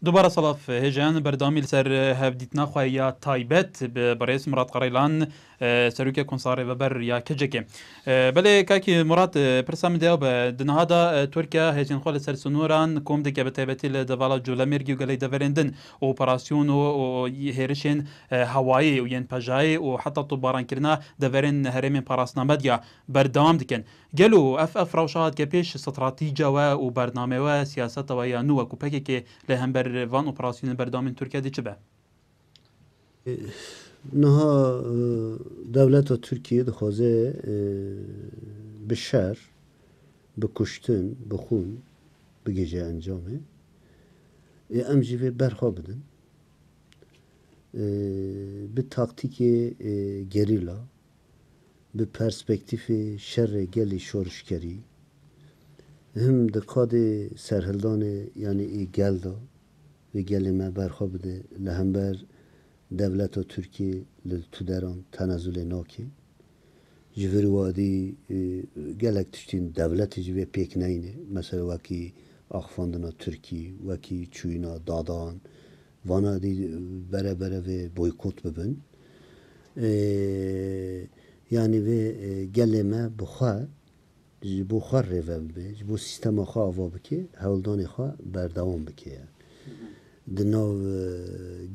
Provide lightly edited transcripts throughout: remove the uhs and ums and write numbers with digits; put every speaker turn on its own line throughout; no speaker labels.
دوباره صلاف هجان بردامی لسر هفدیتنا خواه تایبت برئیس مراد قريلان سروک کنساری و بر یا کجکه بله که مراد پرسام دیو به دنهادا ترکیه هجین خال سر سنوران کوم دکه به تایبتی لدوالا جولا مرگی و گلی دورندن اپراسیون و هرشین هوایی و ین پجای و حتی طباران کرنا دورن هرمین پاراسنامدیا بردام دکن گلو اف روشات که پیش استراتیجی و برنامه و سیاست و یا نو کوپکی که لهم بر وان اپراسیون بردام ترکیه دی چه به
نها دولت ترکیه دخوازه به شر به کشتن به خون به گیجه انجامه ام جیوه برخوا بدن به تاکتیک گریلا به پرسپکتیف شر گلی شورشگری هم دقاد سرهلدان یعنی ای گل دا و گل ما برخوا بده لهم بر دولت ترکیه تو دران تنازل ناکی جوری وادی گلک تشتین دولت جوی پیک نینه مثلا وکی آخفاندنا ترکی وکی چوینا دادان وانا دی بره بره و بویکوت ببن یعنی و گل ما بخواه روه ببه بو سیستم خواه آوا بکه هولدان خواه بردوام بکه دناو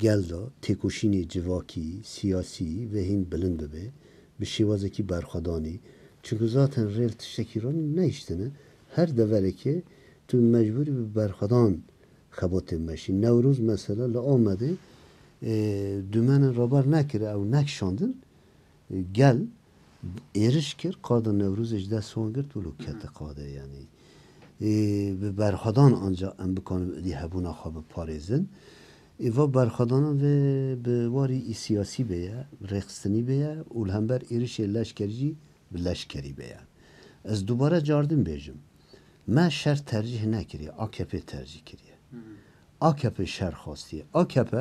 گلدا تکوشینی جواکی سیاسی و هین بلند ببه به شیوازه کی برخدانی چون zaten ریل تشکیران نیشتنه هر دوره که تو مجبوری به برخدان خبات مشی نوروز مثلا لآمده دومن رابر نکره او نکشاندن گل ایرش کرد قاده نوروز اجده سوان گرد ولو کت قاده یعنی به برخدان آنجا ام بکنم دی هبونا خواب پاریزن ایوا برخدان و به واری سیاسی بیا رقصنی بیا اول بر ایرش لشکری به لشکری بیا از دوباره جاردم بیجم من شر ترجیح نکری AKP ترجیح کریه AKP شر خواستیه AKP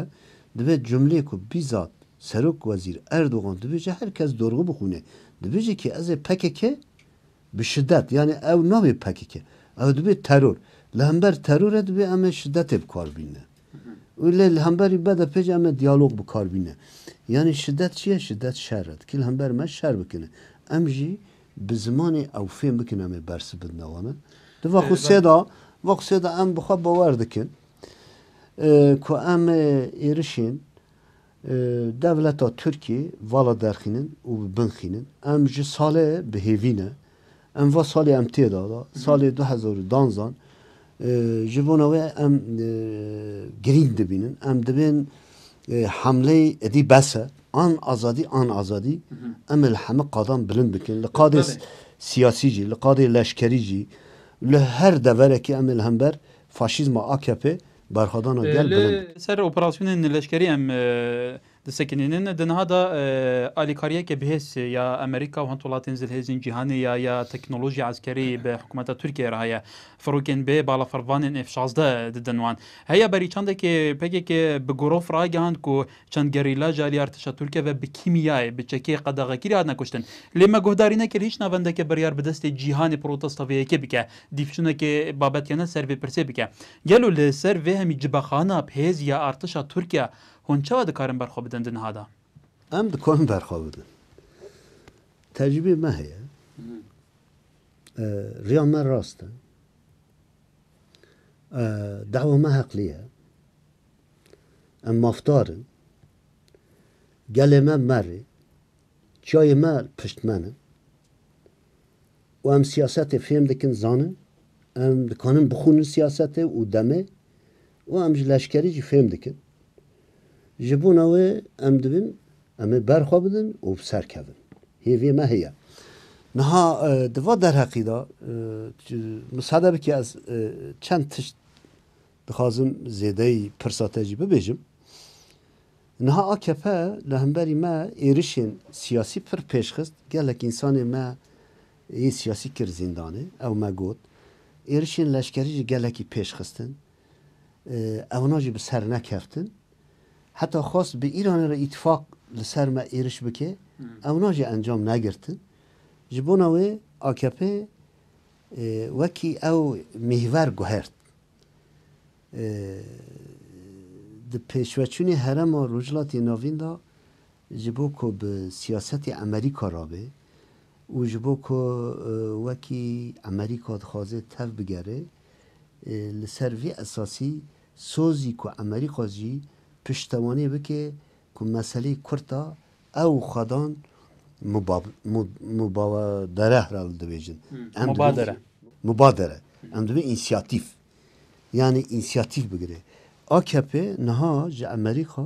دوی جمله کو بیزاد سرک وزیر اردوغان دوی herkes doğru بخونه دوی که از PKK به شدت یعنی او نامی PKK او دوی ترور لهمبر ترور دوی اما شدت بکار بینه ولی لهمبری بعد پیج اما دیالوگ بکار بینه یعنی شدت چیه شدت شرد که لهمبر ما شر بکنه امجی به زمان او فهم بکنه اما برس بدنوانه دو وقت سیدا ام بخواب باور دکن که ام ایرشین دولتا ترکیه والا درخینن و بنخینن ام جی ساله بهیوینه ام و سال ام تیدا سال 2012 جوانوی ام گرین دبینن ام دبین حمله ادی بسه آن آزادی ام الحمه قادم بلند بکن لقاد سیاسی جی لقاد لشکری جی لهر دوره که ام الهمبر فاشیزم AKP برخدان گل بلند
سر اپراسیون لشکری ام دسکنینن دنهادا آلیکاریه که بهش یا امریکا و هنطولات انزل هزین جهانی یا تکنولوژی عسکری به حکومت ترکیه رهایا فروکن به بالا فروان F-16 ددنوان هيا بری چنده که پگه که به گروف رای گهند که چند گریلا جالی ارتشا ترکیه و به کیمیای به چکی قدغه گیری هاد نکشتن لما گهداری نکر هیچ نونده که بریار بدست جهان پروتستاویه که بکه دیفشونه که بابت کنه سر به پرسه بکه گلو لسر و همی جبخانه بهز یا ارتشا ترکیه هون چه دکارن برخواب بدن دن هادا؟
ام دکارن برخواب بدن تجربه ما هیه ریا ما راسته دعوه ما حقلیه ام مفتارن گل ما مره چای ما پشت منه و ام سیاست فهم دکن زانه ام دکانن بخونن سیاست و دمه و ام جلشکری جی فهم دکن جبوناوی ام دبین ام برخواب بدن و بسر کردن هیوی ما هیه نها دوا در حقیقت مصادبه که از چند تشت دخوازم زیده پرساتجی ببیجم نها AKP لهمبری ما ایرشین سیاسی پر پیشخست گلک انسان ما ای سیاسی کر زندانه او ما گود ایرشین لشکری گلکی پیشخستن اوناجی به سر نکفتن حتی خواست به ایران را اتفاق لسر ما ایرش بکه اوناجی انجام نگرتن جبوناوی AKP وکی او محور گوهرد د پیشوچونی هرم رجلات ناوین دا جبو کو به سیاست امریکا رابه و جبو کو وکی امریکا دخوازه تف بگره لسروی اساسی سوزی که امریکا جی پشتوانی بکه که مسئله کرتا او خدان مبادره هرال دویجن مبادره ام دوی انسیاتیف yani inisiyatif bigire. AKP naha ji Amerika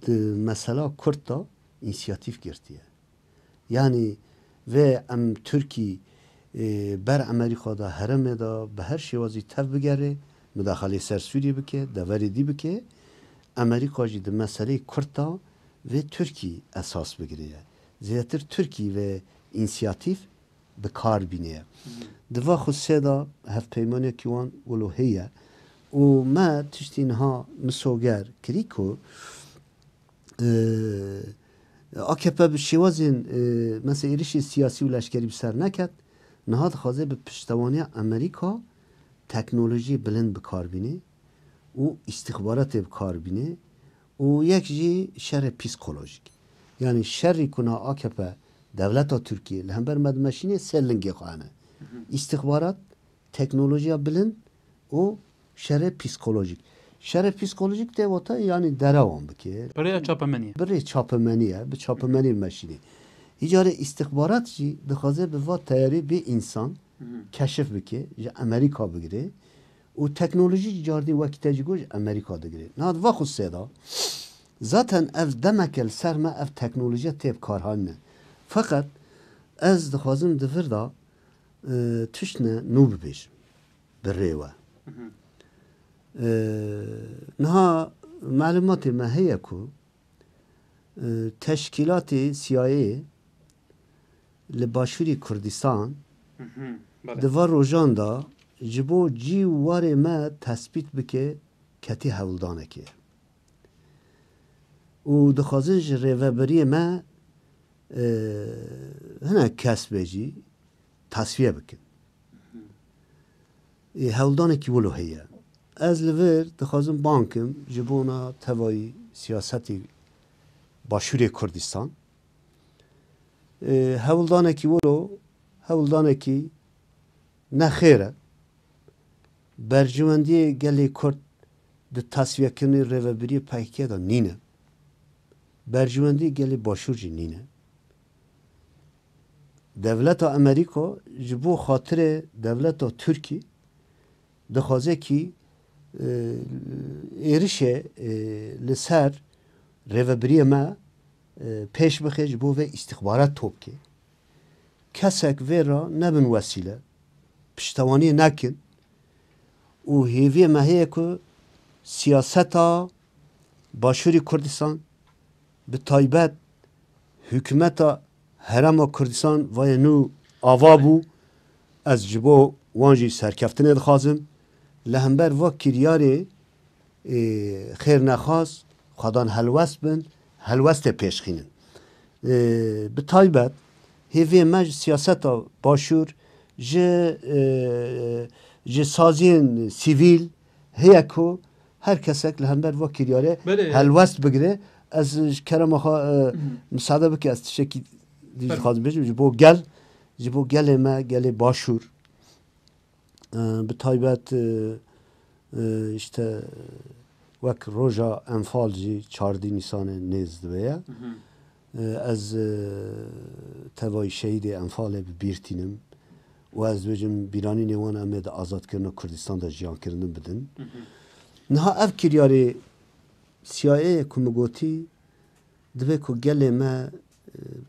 de mesela Kurt'ta inisiyatif girtiye. Yani ve em Türkiye ber Amerika'da heremeda be her şevazi tev bigere müdahale ser Suriye bike deveri di bike Amerika ji de mesele Kurt'ta ve Türkiye esas bigire. Ziyatır Türkiye ve inisiyatif be kar biniye. Deva xusseda hef peymane kiwan welo heye و ما تشتینها مسوگر کریکو AKP به شیوازین مثلا ایرشی سیاسی و لشکری بسر نکد نهاد خوازه به پشتوانی امریکا تکنولوژی بلند بکار بینه و استخبارات بکار بینه و یک جی شر پسیکولوژیک یعنی شری کنه AKP دولت ترکیه لهمبر مدمشینه سلنگی خانه استخبارات تکنولوژی بلند و شر پسیکولوژیک شر پسیکولوژیک de vata yani derevan bike.
Buraya çapameniye.
Buraya çapameniye, bir çapameni meşini. Hicare istihbarat ji dixaze bi va tayari bir insan keşif bike, ji Amerika bigire. O teknoloji cardi vakiteci goj Amerika digire. Nad va xusseda. Zaten ev demekel serme ev teknoloji tep karhanne. Fakat ez dixazim divirda tüşne nû bibêjim. Birêwe. نها معلومات ما هي کو تشکیلات CIA لباشوری کردستان دوار روزان دا جبو جی واره ما تثبیت بکه کتی هولدانه که و دخوازش ریوبری ما هنه کسب جی تصفیه بکن هولدانه کی ولو هیه از لور دخوازم بانکم جبونا توایی سیاستی باشوری کردستان هولدانه کی ولو هولدانه کی نخیره برجواندی گلی کرد ده تصویه کنی روبری پایکیه دا نینه برجواندی گلی باشور جی نینه دولت امریکا جبو خاطر دولت ترکی دخوازه کی ایرشه لسر روبری ما پیش بخش بو و استخبارات توب که کسک ویرا نبن وسیله پشتوانی نکن و هیوی ما هیه که سیاستا باشوری کردستان به تایبت حکومتا هرم کردستان و نو آوا بو از جبو وانجی سرکفتنه دخوازم لهمبر و کریاری خیر نخواست خدان هلوست بن هلوست پیشخینن به تایبت هیوی مج سیاست باشور جه سازین سیویل هیا کو هر کسک لهمبر و کریاری هلوست بگیره از کرم آخوا مساعده بکی از تشکی دیج خواهد بجم جبو گل ما گل باشور به تایبت işte وک روژا انفال جی 14 نیسان نزد ویا از توای شهید انفال بیرتینم و از وجم بیرانی نوان امید آزاد کردن کردستان دا جیان کردن بدن نها اف کریاری CIA کمگوتی دوی که گل ما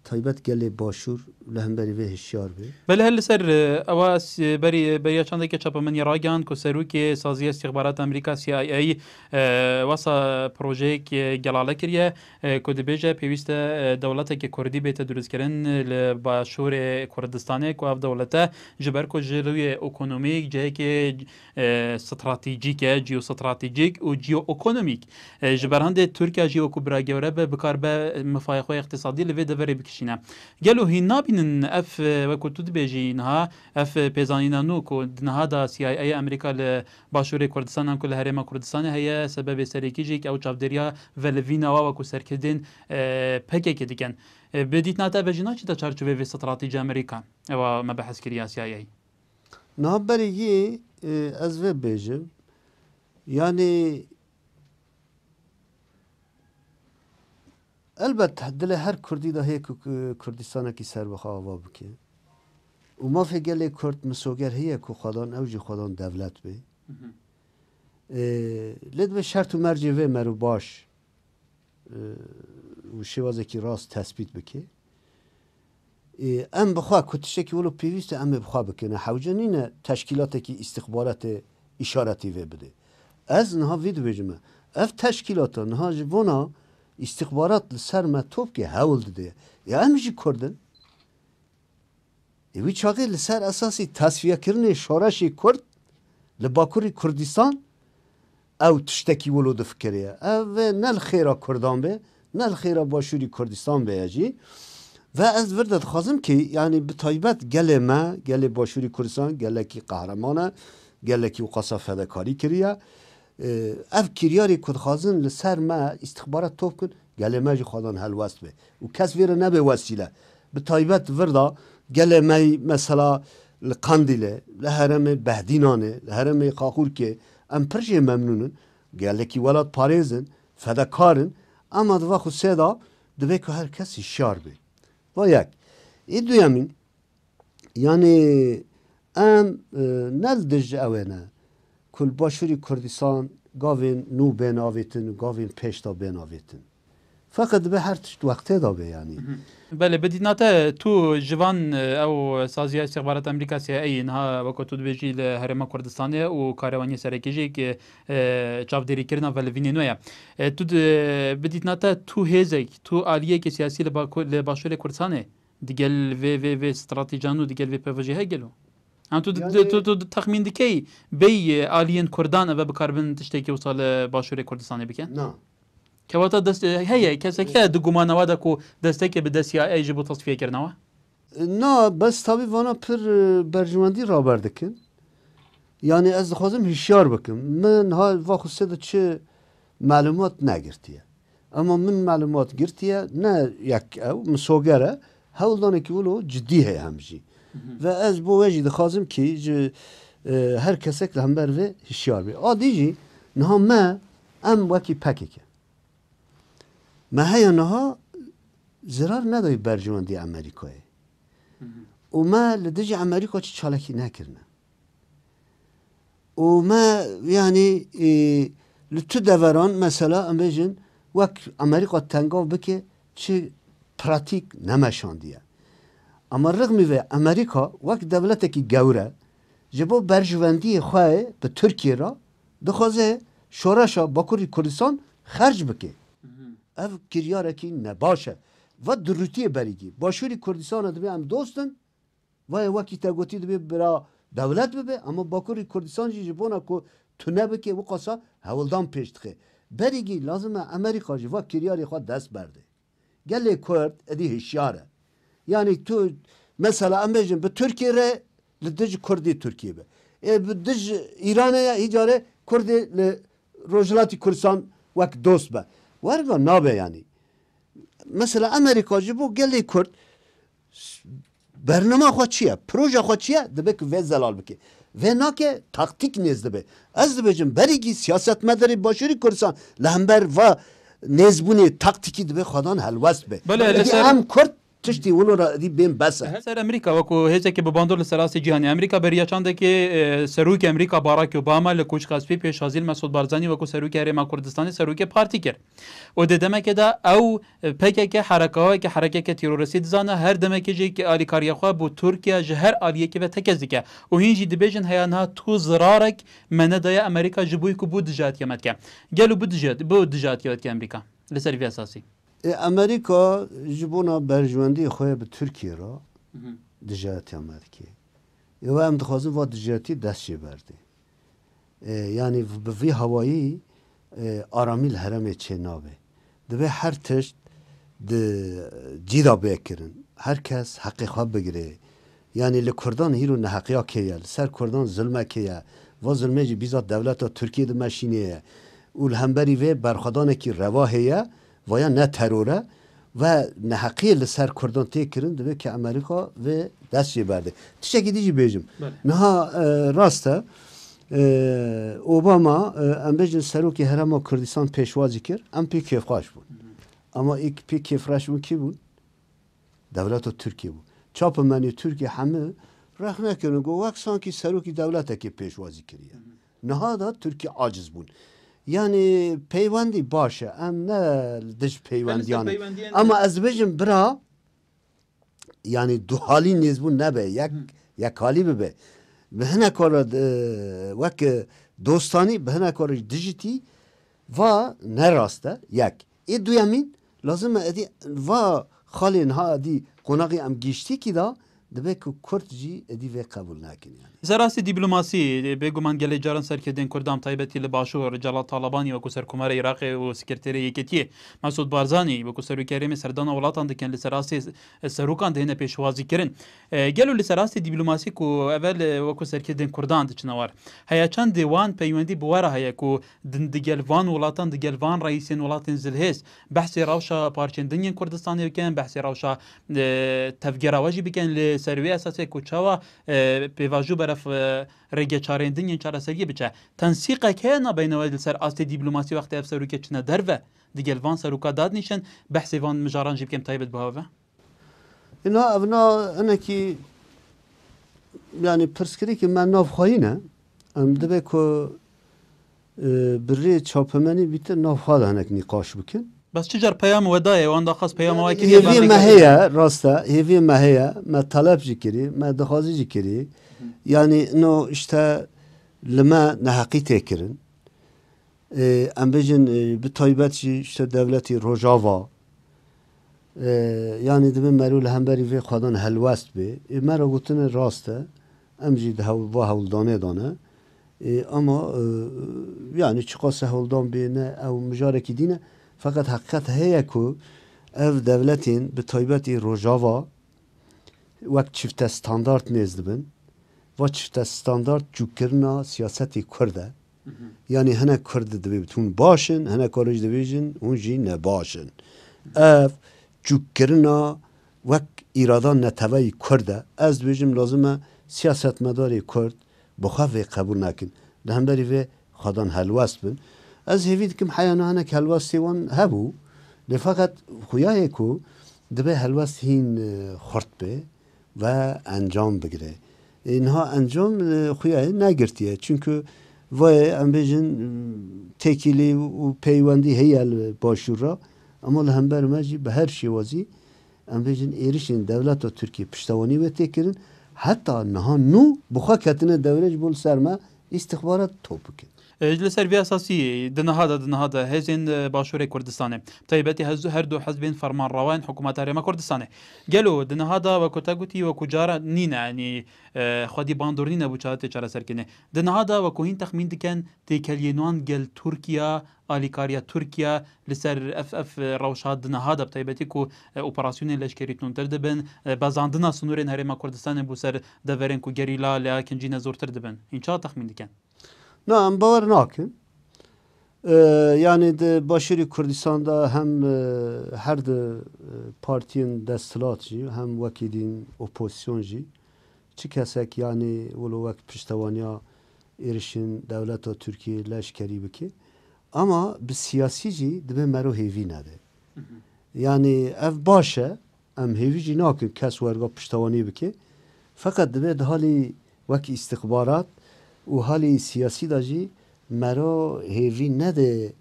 تایبت گل باشور لهم بری به هشیار بی.
بله هل سر اواس بری چنده که چپمنی راگان که سروکی سازی استخبارات امریکا CIA واسه پروژه که گلاله کریه که دبیجه پیوست دولت که کردی بیت درست کردن لباشور کردستانه که اف دولته جبر که جلوی اکونومیک جه که استراتژیکه جیو استراتژیک و جیو اکونومیک جبر هنده ترکیه جیو کبرا گوره به بکار به مفاهیم اقتصادی لوی دوری بکشینه. گلو هینا ببینن اف وکو تو دبیجی نها اف پیزانینا نو کو نها دا CIA امریکا ل باشور کردستان هم کل هرم کردستان هيا سبب سرکی جیک او چافدریا ولوینا و کو سرکدین پکه که دیگن بدیت ناتا بجینا چی تا چارچوبه و استراتژی امریکا و مبحث کریا CIA
نه بریگی از و بیجم yani elbette dil her Kurdî da heye ku Kurdistanekî serbixwe ava bike û mafê gelê Kurd misoger heye ku xwedan ew jî xwedan devlet bê lê dibe şert û mercê vê merû baş û şêwazekî rast tespît bike em bixwe ku tiştekî wilo pêwîst e em ê bixwe bikin hewce nîne teşkîlatekî îstixbaratê îşaretî vê bide ez niha vê dibêjim me ev teşkîlata niha ji bona istihbarat li ser me topkê hewl dide ya em jî Kurdin wî çaxê li ser esasî tasfiyekirinê şoreşê Kurd li Bakurê Kurdistan ew tiştekî wilo difikiriye ev ne li xêra Kurdan be ne li xêra Başûrî Kurdistan be jî ve ez vir de dixwazim ki yani bi taybet gelê me gelê Başûrî Kurdistan gelekî qehreman e gelekî qasa fedakarî kiriye ev kiryarê ku dixwazin li ser me istihbarat top kin gelê me jî xwedan helwest be û kes vê re nebe wesîle bi taybet vir da gelê me mesela li Qandîlê li herêmê Behdînanê li herêmê Xaxûrkê em pir jê memnûnin gelekî welat parêzin fedekarın ama di xwe sê da dibe ku her kes hişyar be va yek duyemîn yani em ne li dij ew ne ku li Başûrî Kurdistan gavên nû bên avêtin û gavên pêş da bên avêtin feqet dibe her tişt wextê da be yani
بله بدید ناته تو جوان او سازی استخبارات امریکا CIA نها وقت تو دبیجی ل هرم کردستان و کاروانی سرکیجی که چافدری کردن ولوینی نویا تو بدید ناته تو هزک تو عالیه که سیاسی ل باشور کردستان دیگل و استراتژیانو دیگل و پروژه هگلو هم تو تخمین دکی بی عالیین کردان و بکاربن تشتکی وصل باشور کردستان بکن
نه
کواتا دست هيا کسکه دو گمانوا دا کو دستک به دسیا ایج بو تصفیه کرنوا
نه بس tabii vana pir berjimendî raberdikin yani ez dixwazim hişyar bikim min ha vaxuste de çi malumat negirtiye ama min malumat girtiye ne yek ew misogere hewldanekî wilo ciddî heye hem jî ve ez bo we jî dixwazim ki ji her kesek li hember vê hişyar be adî jî niha me em wekî pekeke me heya niha zirar nedayê berjimendî Amerîkayê û me li dijî Amerîka çi çalekî nekirine û me yani li tu deveran mesela em bêjin wek Amerîka tengav bike çi pratîk nemeşandiye ama rixmî vê Amerîka wek devletekî gewre ji bo berjivendiyê xwe bi Tirkiye ra dixwaze şoreşa Bakurî Kurdistan xerc bike ev kiryarekî nebaş e ve dirûtiyê berîgî Başûrî Kurdistanê dibe em dostin ve wekî te gotî dibe bira devlet bibe ama Bakurî Kurdistan jî ji bona ku tu nebike wî qasa hewildan pêş dixe berîgî lazim e Amerîka jî ve kiryarê xwe dest berde gelê Kurd edî hişyar e yani tu mesela em bêjin bi Tirkiye re li dij Kurdê Tirkiye be bi dij İranê hî carê Kurdê li Rojhilatê Kurdistan wek dost be werga nabe yani mesela Amerika ji bo gelê Kurd bername xwe çi ye proje xwe çi ye dibe ku vê zelal bike vê nake taktik nêz dibe ez dibêjim berîgî siyasetmedarê Başûrî Kurdistan li hember ve nêzbûnê taktikî dibe xwedan helwest be em Kurd tiştî wilo ra edî bên bes e
سر امریکا وکو هزکی به باندور سراسی جهانی امریکا بریا چنده که سروک امریکا باراک اوباما لکوچ قاسپی پیشازیل مسعود بارزانی وکو سروک هرم کردستانی سروک پارتی کرد و ددمه که دا او پکه که حرکه که تروریستی دزانه هر دمه که جی که آلی کاریا خو بو ترکیه جهر آلیه که و تکزی که و هینجی دیبیجن هیانها تو زرارک منه دای امریکا جبوی که بود دجات کمت که گلو بود دجات کمت که امریکا لسروی اساسی
Amerika ji bona berjwendiyê xwe bi Tirkiye ra dijatiya Amerîkê ve em dixwazin va dijatî dest jê berdê yani bi vî hewayî aramî li herêmê çê nabe dibe her tişt di cîda bêkirin herkes hakkı xwe bigire. Yani li Kurdan hîro neheqiya keye, li ser Kurdan zulme keye, ve zulmê jî bîzat devleta Tirkiye di meşîneye. û li hemberî vê berxwedanekî reva heye, vaya ne terore ve neheqiyê li ser Kurdan tê kirin dibe ki Amerîka vê dest jê berde. Tiştekî dî jî bêjim. Niha rast e Obama em bêjin serokê Herêma Kurdistan pêşwazî kir, em pê kêfxweş bûn. Ama ilk pê kêfreş bûn kî bûn? Devleta Tirkiye bû. Çapamenî Tirkiye hemû rex nekirin got wek sankî serokê devletekê pêşwazî kiriye. Niha da Tirkiye aciz bûn. Yani peywendî baş e. Em ne dij peywendiyan. Ama ez dibêjim bira yani du halî nêzbûn nebe. Yek halî bibe. Bi hinek ara wek dostanî bi hinek ara dijitî va ne rast e yek. Ê duyemîn lazim e edî va xalên ha edî qonaqî em gîştîkî da dibe ku Kurd jî edî vê qebûl nakin yani.
Serastî dîplomasî bêguman gelê caran serkردên Kurdan taybetî li başûr Celal Talabani wekû Serokkomara Iraqê û Sekreterê Yekîtiyê Mesûd Barzanî wekû serokkerêmê serdana welatan dikin li ser rastê serokan dihêne pêşwazîkirin. Gelo li ser rastê dîplomasî ku evel wekû serkردên Kurdan diçine war. Heya çend wan peywendî bi were heye ku digel van welatan digel van reîsên welatên zilhêz behsê rewşa parçên dinyên Kurdistanê bikin, behsê rewşa tevgera we jî bikin li ser wê esasê ku çawa pêvajû beref rêgeçarên dinyên çareseriyê biçe. Tensîqek heye nabeynewe li ser astê dîplomasî wextê ev serokê çine derve digel van seroka dadnîşin behsê van mijaran jî bikin taybet bi hev ve?
Evna hinekî yani pirsgirêkî me navxwayî ne em dibe ku bi rê çapemenî bîtir navxwa da hinek nîqaş bikin.
Bes çi car peyam we daye wan daxwast peyama we
Hêvî me heye rast e hêvî me heye me taleb jî kirî me dixwazî jî kirî yani no işte li me neheqî tê kirin em bêjin bi taybet jî işte devletî Rojava yani dibe merû li hemberî vê xwedan helwest bê me ra gotine rast e em jî di va hewldanê dane ama yani çi qase hewldan bê ne ew mijarekî dîne fakat hakikat heye ku ev devletên bi taybetî Rojava wek çifte standart nêz dibin ve çifte standart cûkirina siyasetê Kurd e. Yani hinek Kurd dibê hûn başin, hinek ara jî dibêjin hûn jî nebaşin. Ev cûkirina wek îrada neteweyî Kurd e. Ez dibêjim lazim e siyasetmedarê Kurd bi xwe vê qebûl nekin. Li hemberî vê xwedan helwest bin. Ez hêvî dikim heyana hinek helwestê wan hebû. Lê feqet xuyayê ku dibe helwest hîn xurt bê ve encam bigire. Niha encam xuyayê negirtiye. Çünkü vayê em bêjin têkîlî û peywendî heye li başûra ama li hember me jî bi her şêwazî em bêjin êrişên devleta Tirkiye piştewanî ve tê kirin heta niha nû bi xwe ketine dewre ji bo li ser me îstixbarat top bikin.
Li ser vê esasî di niha de hêzên başûrê Kurdistanê taybetî her du hezbên fermanrawayên hikûmeta Herêma Kurdistanê gelo di niha da wekû te gotî wekû cara nîne yanî xwedî bandor nîne bû çaretê çareserkirinê di niha da wekû hîn texmîn dikin têkeliyên wan gel Tirkiya alîkariya Tirkiya li ser ev rewşa di niha de bi taybetî ku operasyonên leşkerî tûntir dibin bezandina sunûrên Herêma Kurdistanê bû ser deverên ku gerîla lê kincîne zortir dibin hîn çawa texmîn dikin?
Na em bawer nakin. Yani di Başûrê Kurdistan'da hem her di partiyên desthilat jî hem wekîdîn opozisyon jî çi kesek yani wilo wek piştevaniya êrişên devleta Tirkiye leşkerî bike ama bi siyasî jî dibe mero hêvî nede. Yani ev baş e em hêvî jî nakin kes werga piştewanî bike fakat dibe di halê wekî istixbarat û halê siyasî da jî mero hêvî nede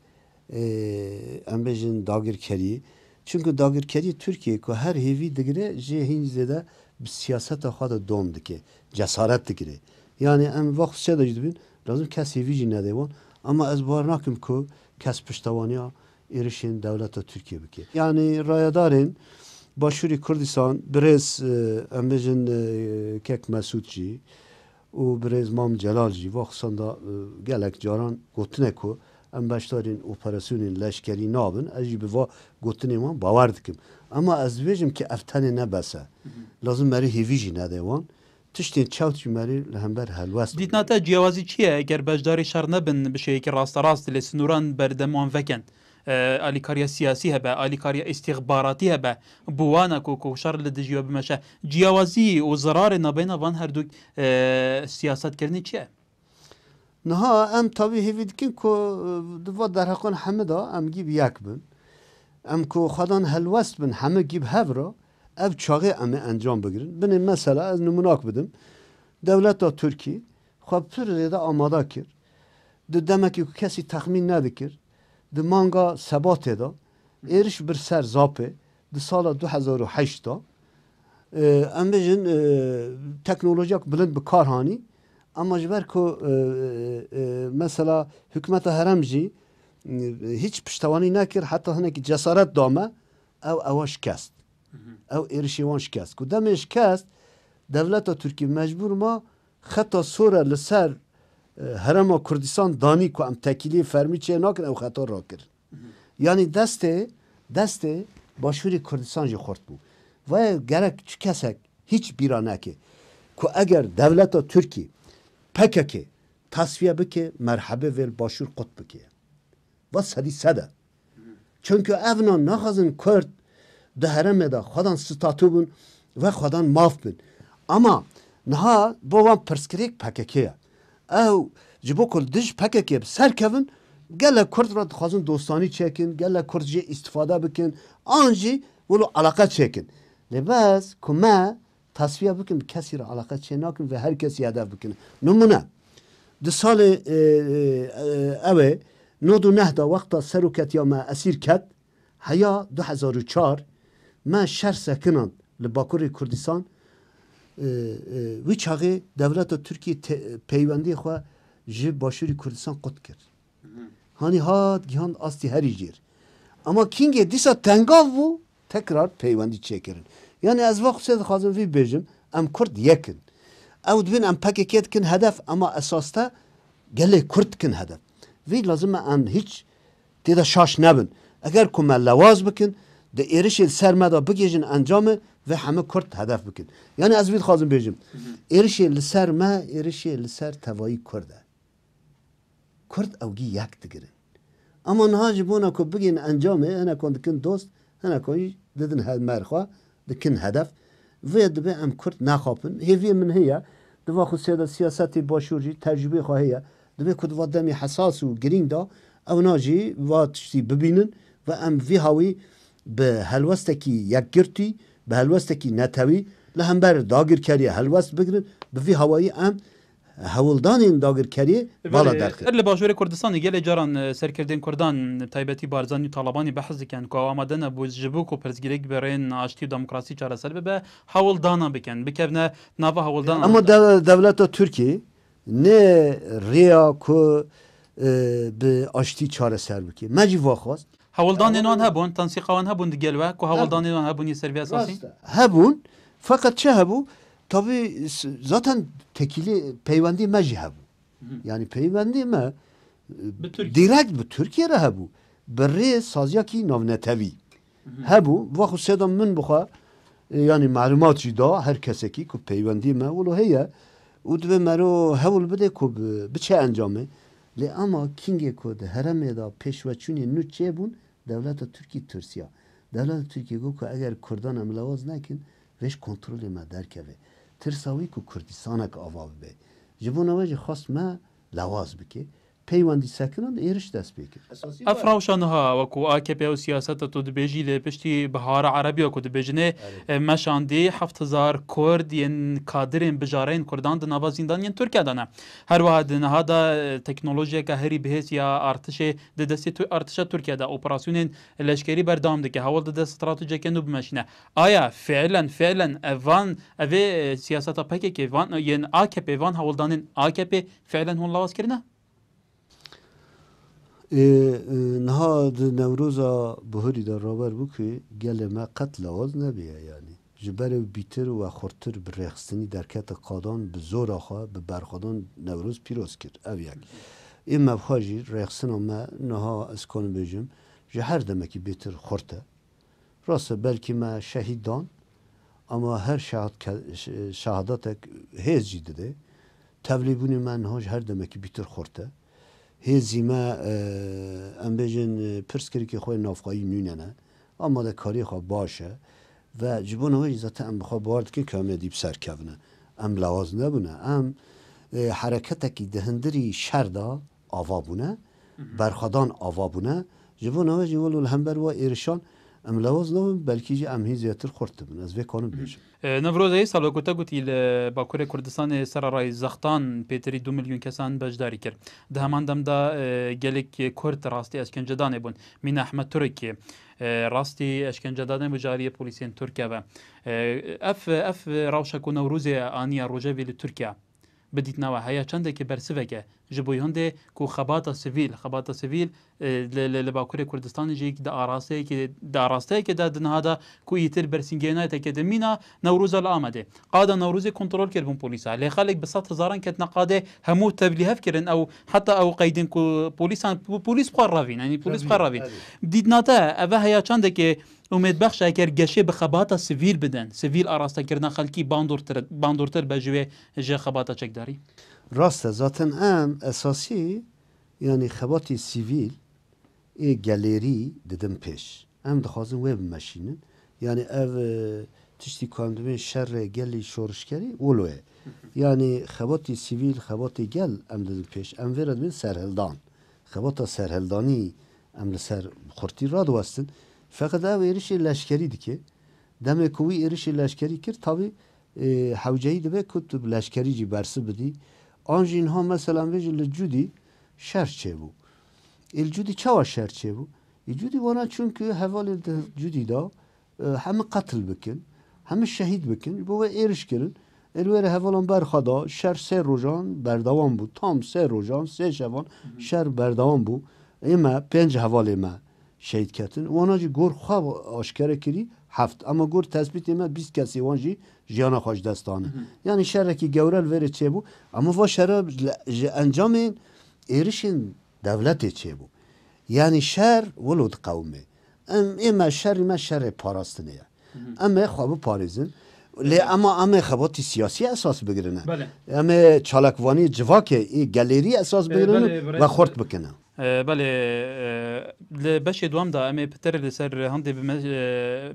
em bêjin dagirkerî. Çünkü dagirkerî Tirkiye ku her hêvî digire jê hîn zêde bi siyaseta xwe de dom dike, cesaret digire. Yani em vaxtçe de jî dibin lazim kes hêvî jî nede wan ama ez bawer nakim ku kes piştevaniya êrişên devleta Tirkiye bike. Yani rayedarên Başûrê Kurdistan birêz em bêjin Kek Mesûd jî û birêz Mam Celal jî vaxsan da gelek caran gotine ku ام باشترین اپراسیون لشکری نابن اجی به وا گوتنی ما باور دکم اما از ویژم که افتنی نبسه لازم مری هیویجی ندیوان تشتین چاوتی مری لهمبر هلوست
دیتناتا جیاوازی چیه اگر بجداری شر نبن بشه که راست لسنوران بردمان وکن آلیکاریا سیاسی هبه آلیکاریا استخباراتی هبه بوانا کو شر لدجیو بمشه جیاوازی و ضرار نبین وان هر دو سیاست کردنی چیه
نها ام طبیعی هیوید کن که دو در حقان همه دا ام گیب یک بن ام که خدان هلوست بن همه گیب هفرا اف چاقه ام انجام بگیرن بنه مثلا از نموناک بدم دولت دا ترکی خواب پر ریده آماده کرد ده دمکی که کسی تخمین ندکر ده مانگا ثبات دا ایرش بر سر زاپه ده سال 2008 دا ام بجن تکنولوژیک بلند بکار هانی اما جبر که مثلا حکومت هرمجی هیچ پشتوانی نکرد حتی هنه که جسارت دامه او شکست او ایرشیوان شکست که دم شکست دولت ترکی مجبور ما خطا سوره لسر هرم کردستان دانی که ام تکیلی فرمی چه نکن او خطا را کرد یعنی دسته باشوری کردستان جی خورد بود و گرک چه کسک هیچ بیرا نکه که اگر دولت ترکی PKK tasfiye bike merhebe vel başur qut bike. Va sadi sada. Çünkü evna naxazın Kurd de hereme da xadan statü bun ve xadan maf bun. Ama naha bovan perskrek PKK'ya. Ev jibokul dij PKK serkevin gelle Kurd ra xazın dostani çekin, gelle Kurdce istifade bikin, anji vulu alaka çekin. Lebaz kuma tasfiye bikin kesi ra alaka çenakin ve herkesi hedef bikin. Numune de sal eve nodu nehda vakta seruket ya ma esir ket haya 2004 ma şer sekinan li Bakurê Kurdistan wî çaxê devleta Tirkiye peywendiyê xwe ji Başûrê Kurdistan qut kir. Hani hat gihan astî herî jêr. Ama kingê dîsa tengav bû tekrar peywendî çêkirin. Yani ez vaqt dixwazim vî bêjim em Kurd yekin. Ew dibin em PKK dikin hedef ama esasta gelê Kurd dikin hedef. Vî lazim em hiç têda şaş nebin. Eger ku me lewaz bikin di êrişê ser me da bigêjin encamê ve heme Kurd hedef bikin. Yani ez vî dixwazim bêjim. Êrişê li ser me, êrişê li ser tevayî Kurd e. Kurd ewgî yek digirin. Ama niha ji bona ku bigên encamê hinek wan dikin dost, hinek wan jî didin merxwe, dikin hedef. Vê dibe em Kurd naxapin. Hêviyê min heye, diva xwe sêda siyasetê başûr jî tecrübê xwe heye. Dibe ku diva demê hesas û girîng da ew jî va tiştî bibînin ve em vî hawî bi helwestekî yekgirtî, bi helwestekî netewî li hember dagirkeriye helwest bigirin, bi vî hawayî em hewildanên dagirkeriyê vala derxin.
Li Başûrê Kurdistanê gelê caran serkirdên Kurdan taybetî Barzanî û Talibanî behs dikin ku amade nebû ji bo ku pirsgirêk berên aştî û demokrasî çareser bibe hewildana bikin. Bikevne nava hewildana.
Ama devleta Tirkiye ne rêya ku bi aştî çareser bike. Me jî vaxwast.
Hewildanên wan hebûn, tansîqa wan hebûn di gel we ku hewildanên wan hebûnî ser vê esasî.
Hebûn fakat çi hebû? Tabii zaten tekili peyvendi me jî hebû. Yani peyvendi me direkt bi Türkiye re hebû. Bi rê saziyakî navnetevî. Hebû vaxu seda min bixwe yani malumat jî da her kesekî ku peywendî me wilo heye û dibe mero hewl bide ku biçe encamê. Lê ama kingê ku di heremê da pêşveçûnê nû çêbûn devleta Tirkiye tirsiya. Devleta Tirkiye got ku eger Kurdan em lewaz nekin vêj kontrolê me derkeve. Tirsa wî ku Kurdistanek ava bibe. Ji bo we jî xwast me lewaz bike. Peywendî sekinan êriş dest pê kir.
Ev rewşa niha wekû AKP û siyaseta tu dibêjî lê piştî bihara Erebiya ku dibêjinê meşandî 7000 Kurd yên kadirên bijareyên Kurdan di nava zîndaniyên Tirkiye de ne. Her wiha di niha da teknolojiyeka herî bihêz ya artişê di destê artişa Tirkiye'de operasyonên leşkerî berdewam dike. Hewil dide stratejiyeke nû bimeşîne. Aya fiilen evê siyaseta PKK yên AKP van hewildanên AKP fiilen hûn lewaz kirine?
Niha di Newroza bihurî de raber bû ku gelê me qet lewaz nebiye yani. Ji ber ew bîtir û xurtir bi rêxistinî derketa qadan bi zora xwe bi berxwedan Newroz pîroz kir. Ev yek. اما بخواجی رقصنا ما نها اسکان بجم جهر دمکی بیتر خورته راسته بلکه ما شهیدان اما هر شهادتك هزی داده تبلیغونی من هاش هر دمکی بیتر خورده هزی ما ام بجن پرسکری که خوی نافقایی نونه اما ده کاری خواه باشه و جبون هایی ذاته ام بخواه بارد که کامل دیب سر کونه ام لواز نبونه ام حرکتکی دهندری شردا آوا بونه برخدان آوا بونه جبون هایی جوال الهمبر و ایرشان ام لواز نبونه بلکی جی ام هی زیادتر خورده بونه از وی کانو بیشم
نوروزی سال گوتا گوتی باکوری کردستان سر رای زختان پیتری 2 میلیون کسان بجداری کرد. ده همان دم دا گلک کرد راستی اشکنجه دانه بون. مین احمد ترکی راستی اشکنجه دانه بجاری پلیسین ترکیه و اف روشک و نوروزی آنیا روجه ویل ترکیه. بدیت نوا هیا چنده که برسوه که جبوی هنده کو خباتا سویل لباکوری کردستان جی که دا آراسته که دا دنهادا کو ایتر برسنگینای تکه دمینا نوروز الامده قادا نوروز کنترل کربون پولیسا لی خالق بسات هزاران کتنا قاده همو تبلیغ کرن او حتی او قیدن کو پولیس قرابین یعنی پولیس قرابین بدیت ناتا اوه هیا چنده که امید بخش اگر گشه به خباتا سویل بدن سویل آراسته کردن خلکی باندورتر بجوه جه خباتا چک داری
راسته ذاتن ام اساسی یعنی خباتی سیویل ای گالری ددم پیش ام دخوازن ویب ماشینن یعنی او تشتی کاندوین شر گلی شورشکری اولوه یعنی خباتی سیویل خباتی گل ام ددم پیش ام ویرد بین سرهلدان خباتا سرهلدانی ام لسر خورتی را دوستن فقط او ایرش لشکری دیگه دم کوی ایرش لشکری کرد تابی حوجهی دبه کتب لشکری جی برسه بدی آنجین ها مثلا ویجل جودی شر چه بو الجودی چوا شر چه بو الجودی وانا چونکه حوال جودی دا همه قتل بکن همه شهید بکن بو ایرش کرن الویر حوالان برخدا شر 3 روزان بردوام بود تام 3 روزان 3 شبان شر بردوام بود اما 5 حوال ما شهید کردن وانا جی گور خواب آشکار کردی 7 اما گور تثبیت ما 20 کسی وانجی جیانا خوش دستانه یعنی شرکی گورل وره چه بو اما وا شر انجام ایرشین دولت چه بو یعنی شر ولود قومه اما شر پاراستنه اما خواب پاریزن اما خباتی سیاسی اساس بگیرنه اما چالکوانی جواکه گالری اساس بگیرنه و خورد بکنه
بله لباش دوام دا امی پتر لسر هندی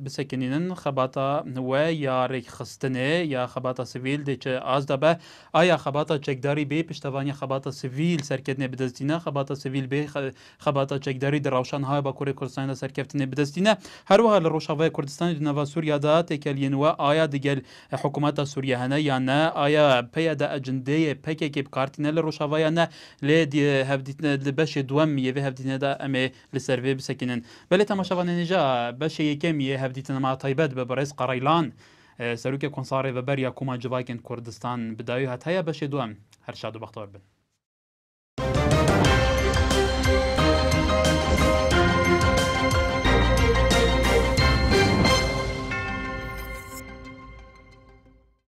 بسکنینن خباتا و یا ریک خستنه یا خباتا سیویل دی چه از دبه آیا خباتا چکداری بی پشتوانی خباتا سیویل سرکتنه بدستینه خباتا سیویل بی خباتا چکداری در روشن های با کوری کردستان سرکتنه بدستینه هر وقت روشاوای کردستان نوا سوریا دا تکلین و آیا دیگر حکومت سوریه هنه یا نه آیا پیاده اجنده پکی که بکارتینه لروشاوای نه لدی هفدیت لباش دوام یه هفدیت دا امی لسروی بسکنن بله تماشاوان نجا باشه یکم یه هفدیت ما طیبت به برئیس قرایلان سروک کنصاری و بریا کوما جواکن کردستان بدایو هتایا باشه دوام هر شاد و بختار بن